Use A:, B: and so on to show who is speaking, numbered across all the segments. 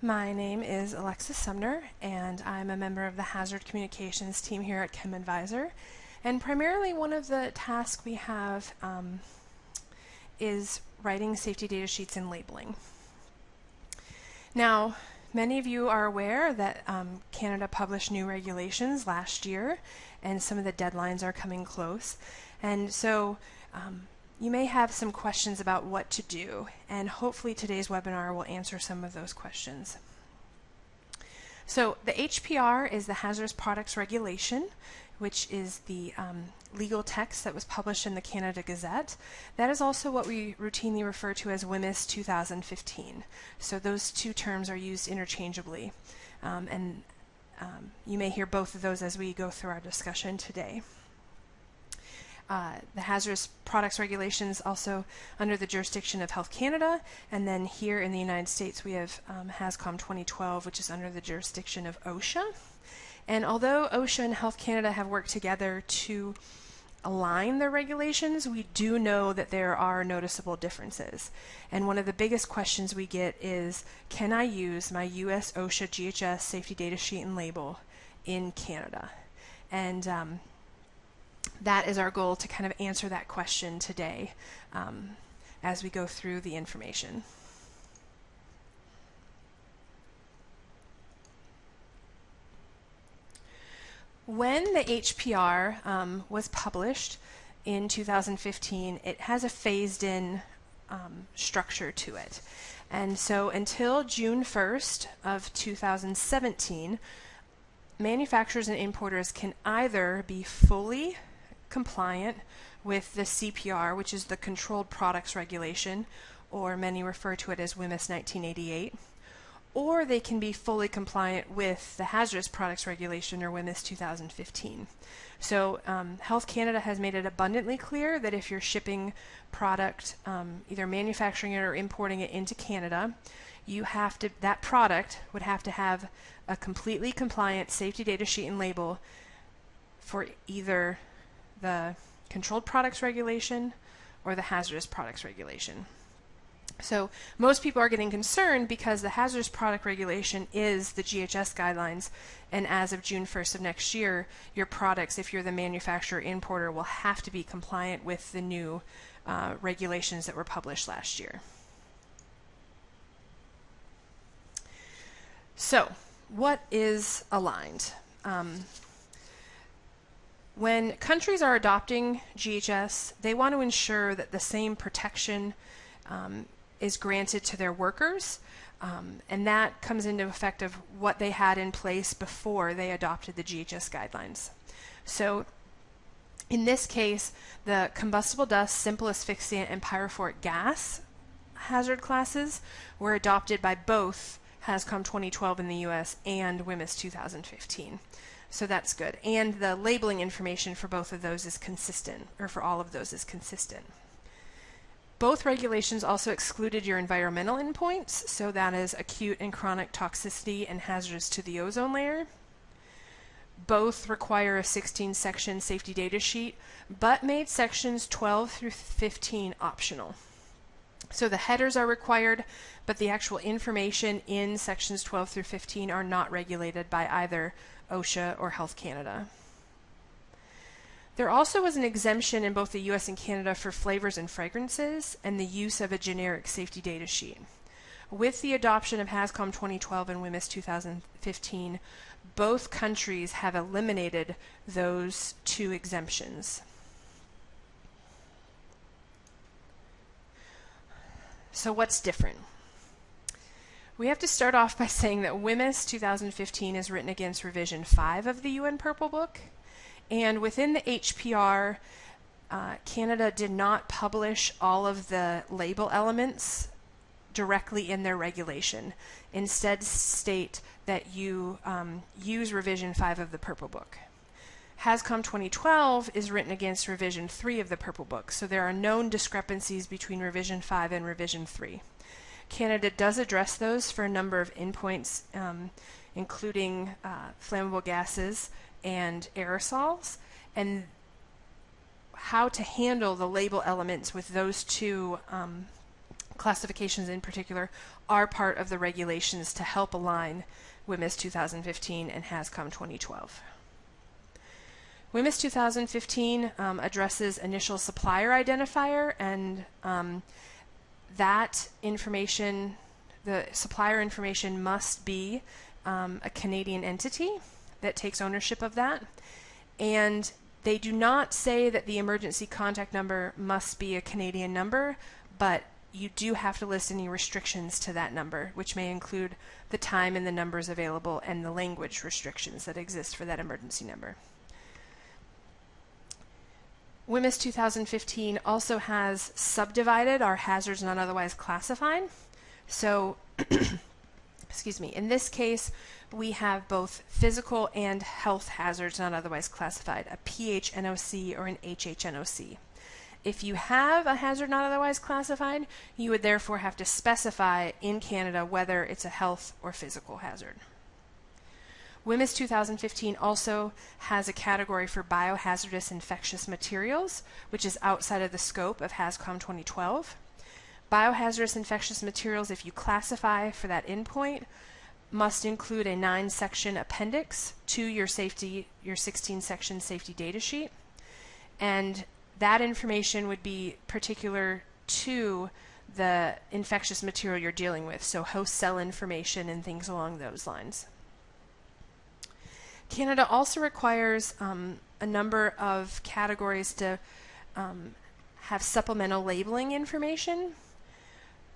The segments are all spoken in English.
A: My name is Alexis Sumner, and I'm a member of the Hazard Communications team here at ChemADVISOR. And primarily one of the tasks we have is writing safety data sheets and labeling. Now, many of you are aware that Canada published new regulations last year, and some of the deadlines are coming close. And so you may have some questions about what to do, and hopefully today's webinar will answer some of those questions. So the HPR is the Hazardous Products Regulation, which is the legal text that was published in the Canada Gazette. That is also what we routinely refer to as WHMIS 2015. So those two terms are used interchangeably, and you may hear both of those as we go through our discussion today. The Hazardous Products Regulations also under the jurisdiction of Health Canada, and then here in the United States we have Hazcom 2012, which is under the jurisdiction of OSHA. And although OSHA and Health Canada have worked together to align their regulations, we do know that there are noticeable differences. And one of the biggest questions we get is, can I use my US OSHA GHS safety data sheet and label in Canada? And that is our goal, to kind of answer that question today as we go through the information. When the HPR was published in 2015, it has a phased-in structure to it. And so until June 1st of 2017, manufacturers and importers can either be fully compliant with the CPR, which is the Controlled Products Regulation, or many refer to it as WHMIS 1988, or they can be fully compliant with the Hazardous Products Regulation, or WHMIS 2015. So Health Canada has made it abundantly clear that if you're shipping product, either manufacturing it or importing it into Canada, you have to, that product would have to have a completely compliant safety data sheet and label for either the Controlled Products Regulation or the Hazardous Products Regulation. So most people are getting concerned because the Hazardous Product Regulation is the GHS guidelines, and as of June 1st of next year, your products, if you're the manufacturer importer, will have to be compliant with the new regulations that were published last year. So what is aligned? When countries are adopting GHS, they want to ensure that the same protection is granted to their workers, and that comes into effect of what they had in place before they adopted the GHS guidelines. So in this case, the combustible dust, simple asphyxiant, and pyrophoric gas hazard classes were adopted by both Hazcom 2012 in the US and WHMIS 2015. So that's good. And the labeling information for both of those is consistent, or for all of those is consistent. Both regulations also excluded your environmental endpoints, so that is acute and chronic toxicity and hazards to the ozone layer. Both require a 16-section safety data sheet, but made sections 12 through 15 optional. So the headers are required, but the actual information in sections 12 through 15 are not regulated by either OSHA or Health Canada. There also was an exemption in both the US and Canada for flavors and fragrances and the use of a generic safety data sheet. With the adoption of Hazcom 2012 and WHMIS 2015, both countries have eliminated those two exemptions. So what's different? We have to start off by saying that WHMIS 2015 is written against Revision 5 of the UN Purple Book, and within the HPR, Canada did not publish all of the label elements directly in their regulation. Instead, state that you use Revision 5 of the Purple Book. Hazcom 2012 is written against Revision 3 of the Purple Book, so there are known discrepancies between Revision 5 and Revision 3. Canada does address those for a number of endpoints, including flammable gases and aerosols, and how to handle the label elements with those two classifications in particular, are part of the regulations to help align WHMIS 2015 and Hazcom 2012. WHMIS 2015 addresses initial supplier identifier, and that information, the supplier information, must be a Canadian entity that takes ownership of that. And they do not say that the emergency contact number must be a Canadian number, but you do have to list any restrictions to that number, which may include the time and the numbers available and the language restrictions that exist for that emergency number. WHMIS 2015 also has subdivided our hazards not otherwise classified. So, excuse me, in this case, we have both physical and health hazards not otherwise classified, a PHNOC or an HHNOC. If you have a hazard not otherwise classified, you would therefore have to specify in Canada whether it's a health or physical hazard. WHMIS 2015 also has a category for biohazardous infectious materials, which is outside of the scope of Hazcom 2012. Biohazardous infectious materials, if you classify for that endpoint, must include a 9-section appendix to your 16-section safety data sheet, and that information would be particular to the infectious material you're dealing with, so host cell information and things along those lines. Canada also requires a number of categories to have supplemental labeling information.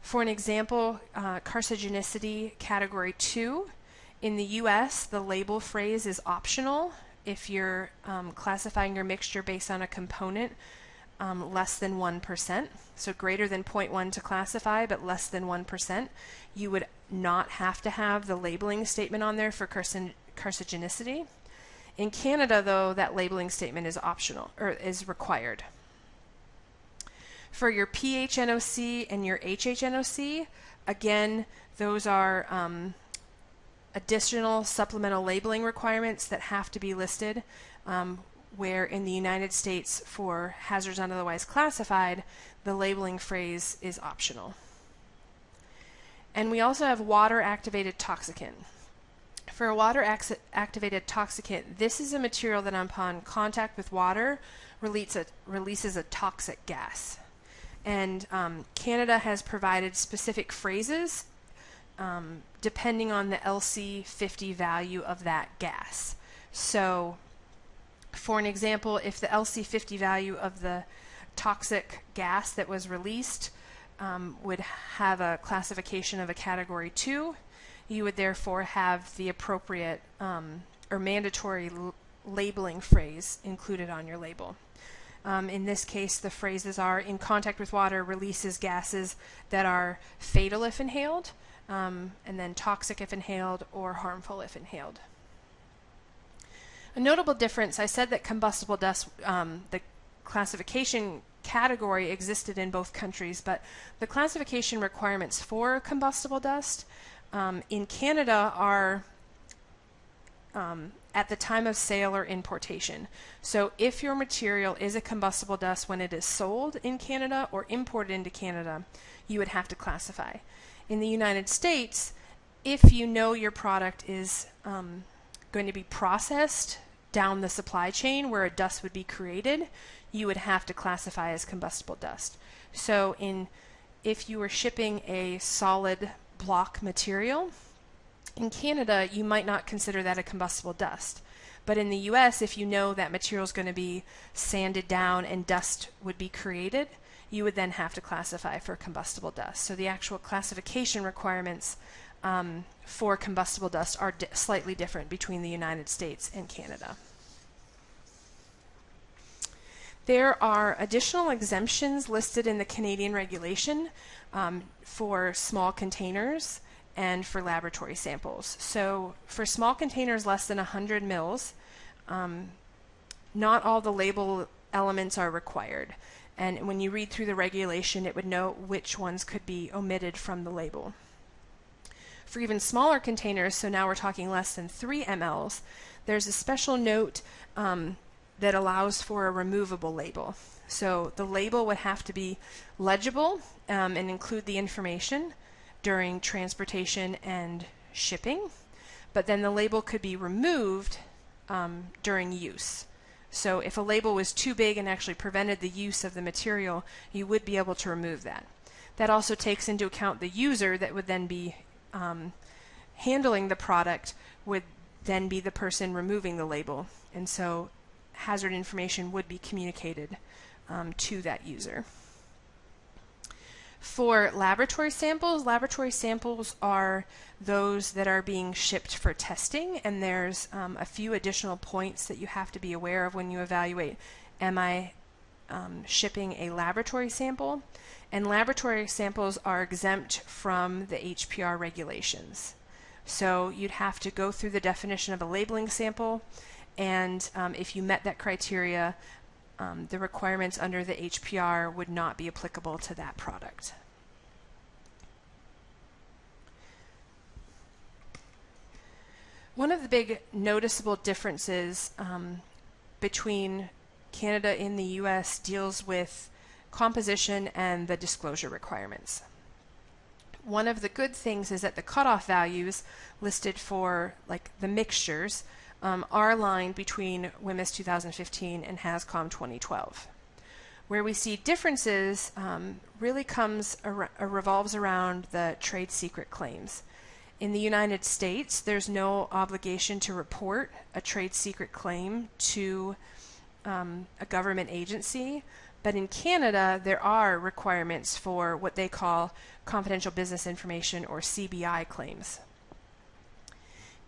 A: For an example, carcinogenicity category 2. In the US, the label phrase is optional if you're classifying your mixture based on a component less than 1%. So greater than 0.1 to classify, but less than 1%. You would not have to have the labeling statement on there for carcinogenicity. In Canada, though, that labeling statement is optional, or is required. For your PHNOC and your HHNOC, again, those are additional supplemental labeling requirements that have to be listed, where in the United States for hazards not otherwise classified, the labeling phrase is optional. And we also have water-activated toxicant. For a water-activated toxicant, this is a material that upon contact with water releases a toxic gas. And Canada has provided specific phrases depending on the LC50 value of that gas. So, for an example, if the LC50 value of the toxic gas that was released would have a classification of a category 2, you would therefore have the appropriate or mandatory labeling phrase included on your label. In this case, the phrases are: in contact with water releases gases that are fatal if inhaled, and then toxic if inhaled, or harmful if inhaled. A notable difference, I said that combustible dust, the classification category existed in both countries, but the classification requirements for combustible dust in Canada are at the time of sale or importation. So if your material is a combustible dust when it is sold in Canada or imported into Canada, you would have to classify. In the United States, if you know your product is going to be processed down the supply chain where a dust would be created, you would have to classify as combustible dust. So if you were shipping a solid block material, in Canada, you might not consider that a combustible dust. But in the US, if you know that material is going to be sanded down and dust would be created, you would then have to classify for combustible dust. So the actual classification requirements for combustible dust are slightly different between the United States and Canada. There are additional exemptions listed in the Canadian regulation for small containers and for laboratory samples. So for small containers less than 100 mils, not all the label elements are required. And when you read through the regulation, it would note which ones could be omitted from the label. For even smaller containers, so now we're talking less than 3 mLs, there's a special note that allows for a removable label. So the label would have to be legible and include the information during transportation and shipping, but then the label could be removed during use. So if a label was too big and actually prevented the use of the material, you would be able to remove that. That also takes into account the user that would then be handling the product would then be the person removing the label, and so hazard information would be communicated to that user. For laboratory samples are those that are being shipped for testing, and there's a few additional points that you have to be aware of when you evaluate, am I shipping a laboratory sample? And laboratory samples are exempt from the HPR regulations. So you'd have to go through the definition of a labeling sample, and if you met that criteria, the requirements under the HPR would not be applicable to that product. One of the big noticeable differences between Canada and the US deals with composition and the disclosure requirements. One of the good things is that the cutoff values listed for like the mixtures are aligned between WHMIS 2015 and Hazcom 2012. Where we see differences really revolves around the trade secret claims. In the United States, there's no obligation to report a trade secret claim to a government agency, but in Canada, there are requirements for what they call confidential business information, or CBI, claims.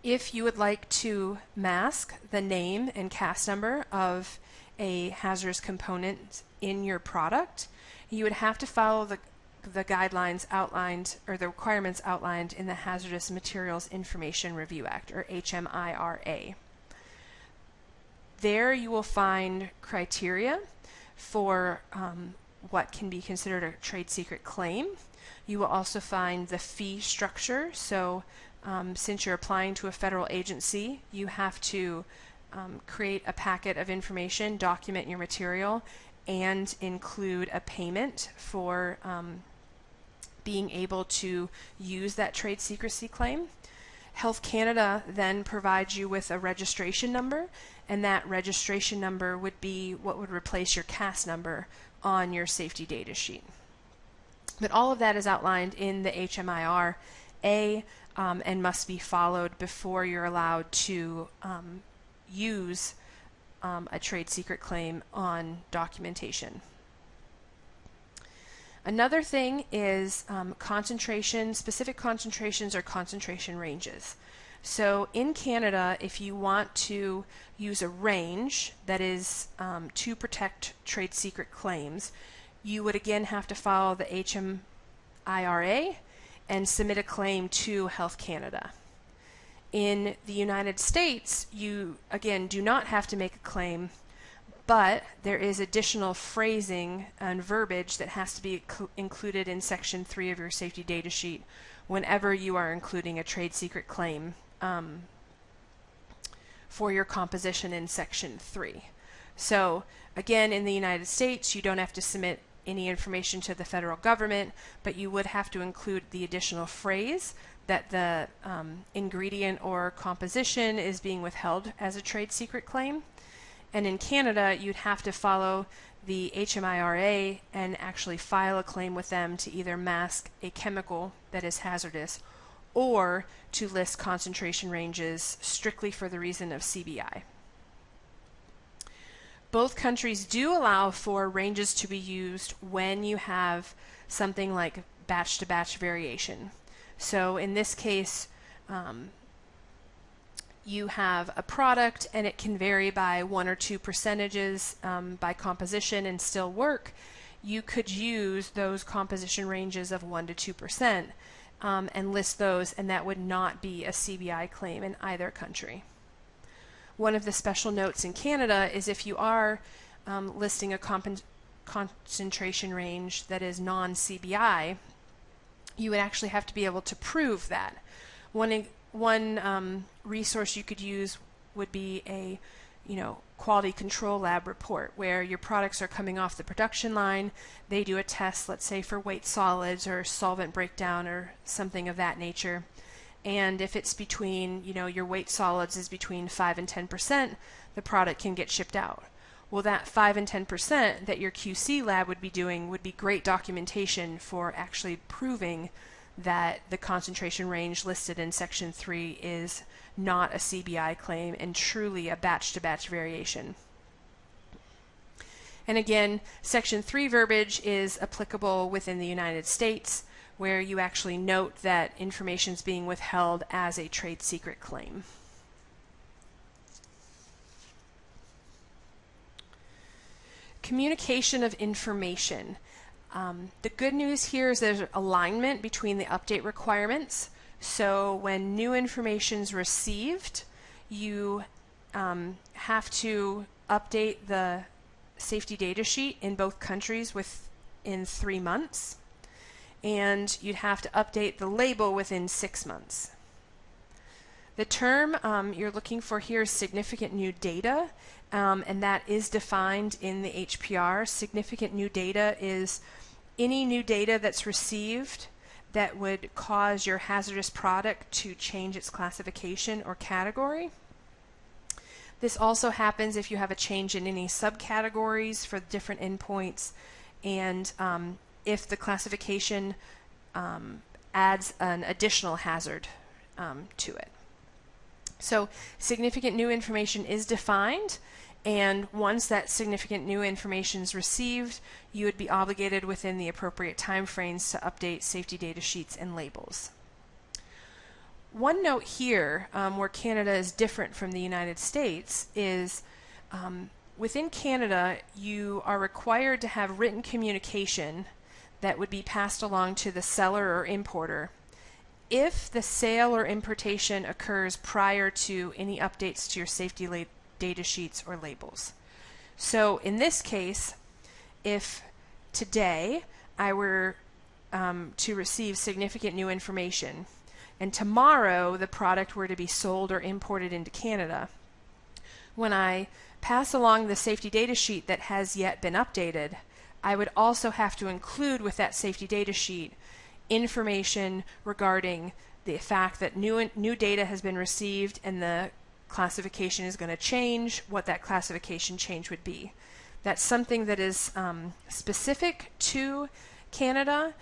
A: If you would like to mask the name and CAS number of a hazardous component in your product, you would have to follow the guidelines outlined, or the requirements outlined in the Hazardous Materials Information Review Act, or HMIRA. There you will find criteria for what can be considered a trade secret claim. You will also find the fee structure. So since you're applying to a federal agency, you have to create a packet of information, document your material, and include a payment for being able to use that trade secrecy claim. Health Canada then provides you with a registration number, and that registration number would be what would replace your CAS number on your safety data sheet. But all of that is outlined in the HMIRA and must be followed before you're allowed to use a trade secret claim on documentation. Another thing is specific concentrations or concentration ranges. So in Canada, if you want to use a range that is to protect trade secret claims, you would again have to follow the HMIRA and submit a claim to Health Canada. In the United States, you again do not have to make a claim, but there is additional phrasing and verbiage that has to be included in Section 3 of your safety data sheet whenever you are including a trade secret claim for your composition in Section 3. So again, in the United States, you don't have to submit any information to the federal government, but you would have to include the additional phrase that the ingredient or composition is being withheld as a trade secret claim. And in Canada, you'd have to follow the HMIRA and actually file a claim with them to either mask a chemical that is hazardous or to list concentration ranges strictly for the reason of CBI. Both countries do allow for ranges to be used when you have something like batch-to-batch variation. So in this case, you have a product and it can vary by 1 or 2 percentages by composition and still work. You could use those composition ranges of 1 to 2% and list those, and that would not be a CBI claim in either country. One of the special notes in Canada is if you are listing a concentration range that is non-CBI, you would actually have to be able to prove that. One resource you could use would be a quality control lab report where your products are coming off the production line. They do a test, let's say for weight solids or solvent breakdown or something of that nature. And if it's between, your weight solids is between 5 and 10%, the product can get shipped out. Well, that 5 and 10% that your QC lab would be doing would be great documentation for actually proving that the concentration range listed in Section 3 is not a CBI claim and truly a batch-to-batch variation. And again, Section 3 verbiage is applicable within the United States, where you actually note that information is being withheld as a trade secret claim. Communication of information. The good news here is there's alignment between the update requirements. So when new information is received, you have to update the safety data sheet in both countries within 3 months, and you'd have to update the label within 6 months. The term you're looking for here is significant new data, and that is defined in the HPR. Significant new data is any new data that's received that would cause your hazardous product to change its classification or category. This also happens if you have a change in any subcategories for different endpoints, and if the classification adds an additional hazard to it. So significant new information is defined, and once that significant new information is received, you would be obligated within the appropriate time frames to update safety data sheets and labels. One note here, where Canada is different from the United States, is within Canada you are required to have written communication that would be passed along to the seller or importer if the sale or importation occurs prior to any updates to your safety data sheets or labels. So in this case, if today I were to receive significant new information and tomorrow the product were to be sold or imported into Canada, when I pass along the safety data sheet that has yet been updated, I would also have to include with that safety data sheet information regarding the fact that new data has been received and the classification is going to change, what that classification change would be. That's something that is specific to Canada,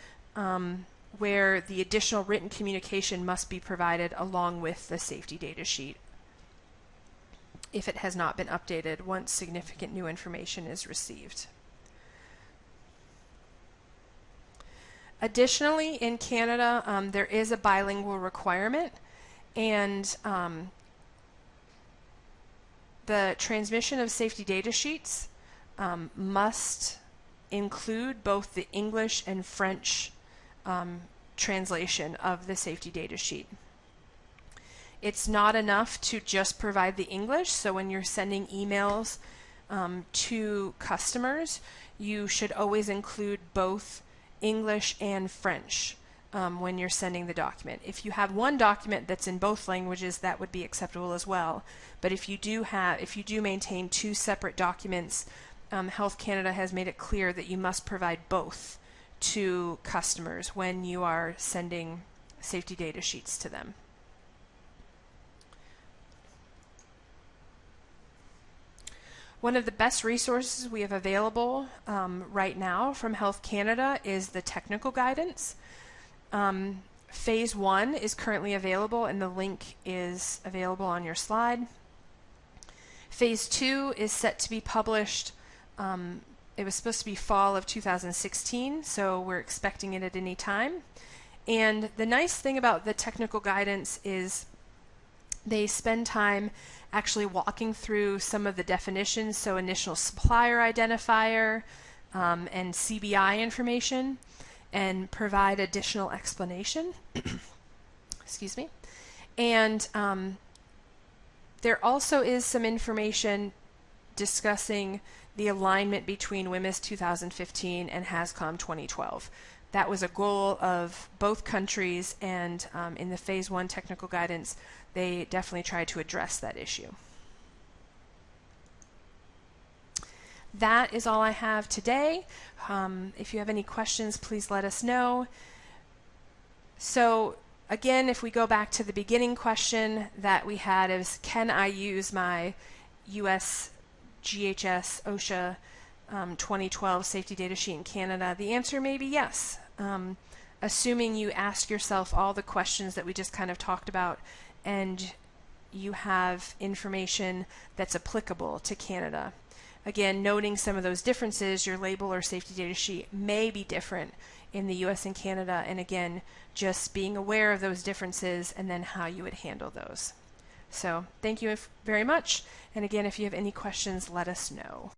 A: where the additional written communication must be provided along with the safety data sheet if it has not been updated once significant new information is received. Additionally, in Canada, there is a bilingual requirement, and the transmission of safety data sheets must include both the English and French translation of the safety data sheet. It's not enough to just provide the English, so when you're sending emails to customers, you should always include both English and French when you're sending the document. If you have one document that's in both languages, that would be acceptable as well. But if you do maintain two separate documents, Health Canada has made it clear that you must provide both to customers when you are sending safety data sheets to them. One of the best resources we have available right now from Health Canada is the technical guidance. Phase 1 is currently available, and the link is available on your slide. Phase 2 is set to be published. It was supposed to be fall of 2016, so we're expecting it at any time. And the nice thing about the technical guidance is they spend time actually walking through some of the definitions, so initial supplier identifier and CBI information, and provide additional explanation. Excuse me. And there also is some information discussing the alignment between WHMIS 2015 and Hazcom 2012. That was a goal of both countries, and in the Phase 1 technical guidance, they definitely tried to address that issue. that is all I have today. If you have any questions, please let us know. So again, if we go back to the beginning question that we had is, can I use my US GHS OSHA 2012 safety data sheet in Canada? The answer may be yes, assuming you ask yourself all the questions that we just kind of talked about and you have information that's applicable to Canada. Again, noting some of those differences, your label or safety data sheet may be different in the US and Canada, and again, just being aware of those differences and then how you would handle those. So thank you very much, and again, if you have any questions, let us know.